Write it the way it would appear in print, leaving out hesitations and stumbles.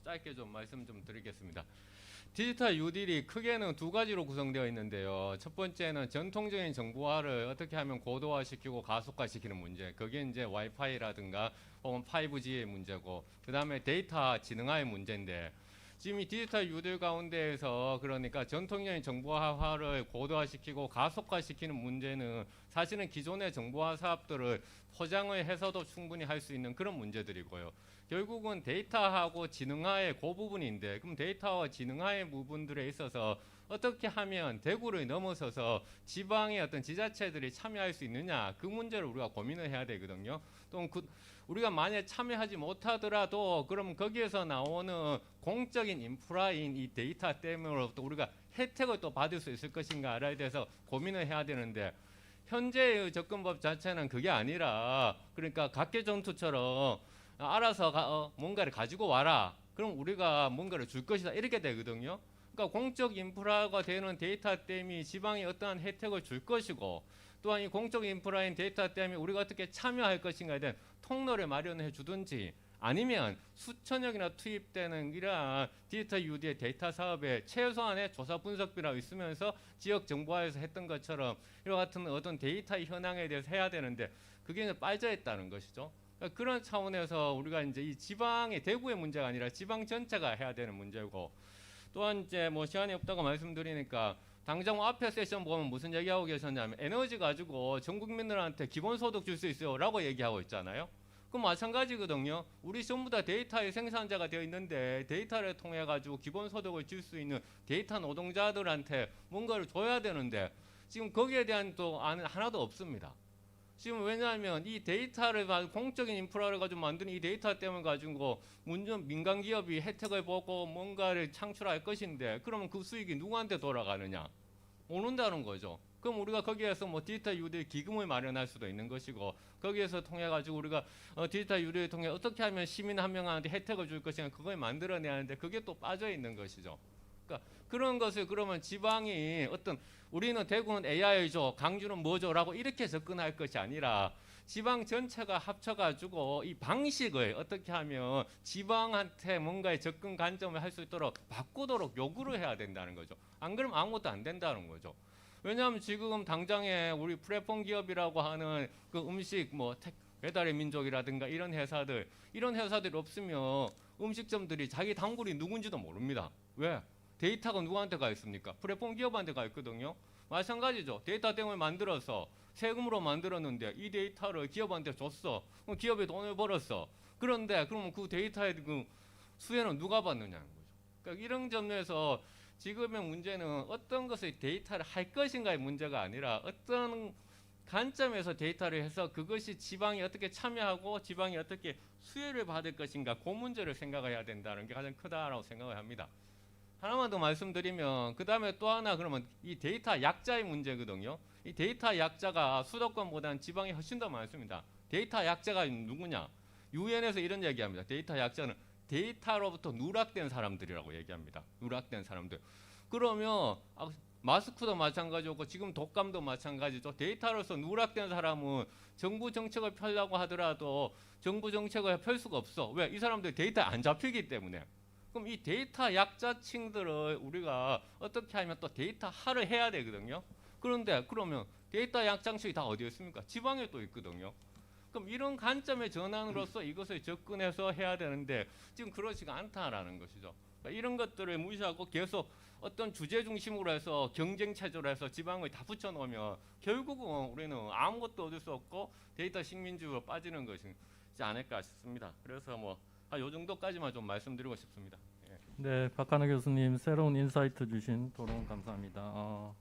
짧게 좀 말씀 좀 드리겠습니다. 디지털 뉴딜이 크게는 두 가지로 구성되어 있는데요. 첫 번째는 전통적인 정보화를 어떻게 하면 고도화시키고 가속화시키는 문제. 그게 이제 와이파이라든가 혹은 5G의 문제고, 그 다음에 데이터 지능화의 문제인데, 지금 이 디지털 뉴딜 가운데에서 그러니까 전통적인 정보화를 고도화시키고 가속화시키는 문제는 사실은 기존의 정보화 사업들을 포장을 해서도 충분히 할 수 있는 그런 문제들이고요. 결국은 데이터하고 지능화의 그 부분인데, 그럼 데이터와 지능화의 부분들에 있어서 어떻게 하면 대구를 넘어서서 지방의 어떤 지자체들이 참여할 수 있느냐, 그 문제를 우리가 고민을 해야 되거든요. 또 우리가 만약에 참여하지 못하더라도 그럼 거기에서 나오는 공적인 인프라인 이 데이터 때문에로부터 우리가 혜택을 또 받을 수 있을 것인가에 대해서 고민을 해야 되는데, 현재의 접근법 자체는 그게 아니라, 그러니까 각계 전투처럼 알아서 뭔가를 가지고 와라, 그럼 우리가 뭔가를 줄 것이다, 이렇게 되거든요. 그러니까 공적 인프라가 되는 데이터 때문에 지방에 어떠한 혜택을 줄 것이고, 또한 이 공적 인프라인 데이터 때문에 우리가 어떻게 참여할 것인가에 대한 통로를 마련해 주든지, 아니면 수천억이나 투입되는 이러한 디지털 UD의 데이터 사업에 최소한의 조사 분석비라고 있으면서 지역 정보화에서 했던 것처럼 이와 같은 어떤 데이터 현황에 대해서 해야 되는데, 그게 빠져 있다는 것이죠. 그런 차원에서 우리가 이제 이 지방의 대구의 문제가 아니라 지방 전체가 해야 되는 문제고, 또한 이제 뭐 시간이 없다고 말씀드리니까 당장 앞에 세션 보면 무슨 얘기하고 계셨냐면 에너지 가지고 전 국민들한테 기본소득 줄 수 있어요라고 얘기하고 있잖아요. 그럼 마찬가지거든요. 우리 전부 다 데이터의 생산자가 되어 있는데 데이터를 통해 가지고 기본소득을 줄 수 있는 데이터 노동자들한테 뭔가를 줘야 되는데 지금 거기에 대한 또 안은 하나도 없습니다. 지금 왜냐하면 이 데이터를 공적인 인프라를 가지고 만드는 이 데이터 때문에 가지고 민간 기업이 혜택을 보고 뭔가를 창출할 것인데, 그러면 그 수익이 누구한테 돌아가느냐? 오는다는 거죠. 그럼 우리가 거기에서 뭐 디지털 유대 기금을 마련할 수도 있는 것이고, 거기에서 통해 가지고 우리가 디지털 유대를 통해 어떻게 하면 시민 한 명한테 혜택을 줄 것인가, 그걸 만들어내야 하는데 그게 또 빠져 있는 것이죠. 그러니까 그런 것을 그러면 지방이 어떤, 우리는 대구는 AI죠, 강주는 뭐죠라고 이렇게 접근할 것이 아니라 지방 전체가 합쳐가지고 이 방식을 어떻게 하면 지방한테 뭔가의 접근 관점을 할 수 있도록 바꾸도록 요구를 해야 된다는 거죠. 안 그러면 아무것도 안 된다는 거죠. 왜냐하면 지금 당장에 우리 플랫폼 기업이라고 하는 그 음식 뭐 배달의 민족이라든가 이런 회사들이 없으면 음식점들이 자기 단골이 누군지도 모릅니다. 왜? 데이터가 누구한테 가 있습니까? 플랫폼 기업한테 가 있거든요. 마찬가지죠. 데이터 댐을 만들어서 세금으로 만들었는데 이 데이터를 기업한테 줬어. 그럼 기업이 돈을 벌었어. 그런데 그러면 그 데이터의 그 수혜는 누가 받느냐는 거죠. 그러니까 이런 점에서 지금의 문제는 어떤 것을 데이터를 할 것인가의 문제가 아니라 어떤 관점에서 데이터를 해서 그것이 지방이 어떻게 참여하고 지방이 어떻게 수혜를 받을 것인가, 그 문제를 생각해야 된다는 게 가장 크다라고 생각을 합니다. 하나만 더 말씀드리면, 그 다음에 또 하나, 그러면 이 데이터 약자의 문제거든요. 이 데이터 약자가 수도권보다는 지방이 훨씬 더 많습니다. 데이터 약자가 누구냐? 유엔에서 이런 얘기합니다. 데이터 약자는 데이터로부터 누락된 사람들이라고 얘기합니다. 누락된 사람들. 그러면 마스크도 마찬가지고 지금 독감도 마찬가지죠. 데이터로서 누락된 사람은 정부 정책을 펴려고 하더라도 정부 정책을 펼 수가 없어. 왜? 이 사람들 데이터 안 잡히기 때문에. 그럼 이 데이터 약자층들을 우리가 어떻게 하면 또 데이터화를 해야 되거든요. 그런데 그러면 데이터 약자층이 다 어디에 있습니까? 지방에 또 있거든요. 그럼 이런 관점의 전환으로서 이것을 접근해서 해야 되는데 지금 그렇지가 않다라는 것이죠. 그러니까 이런 것들을 무시하고 계속 어떤 주제 중심으로 해서 경쟁 체제로 해서 지방을 다 붙여놓으면 결국은 우리는 아무것도 얻을 수 없고 데이터 식민지로 빠지는 것이지 않을까 싶습니다. 그래서 뭐 요 정도까지만 좀 말씀드리고 싶습니다. 예. 네, 박한우 교수님 새로운 인사이트 주신 토론 감사합니다.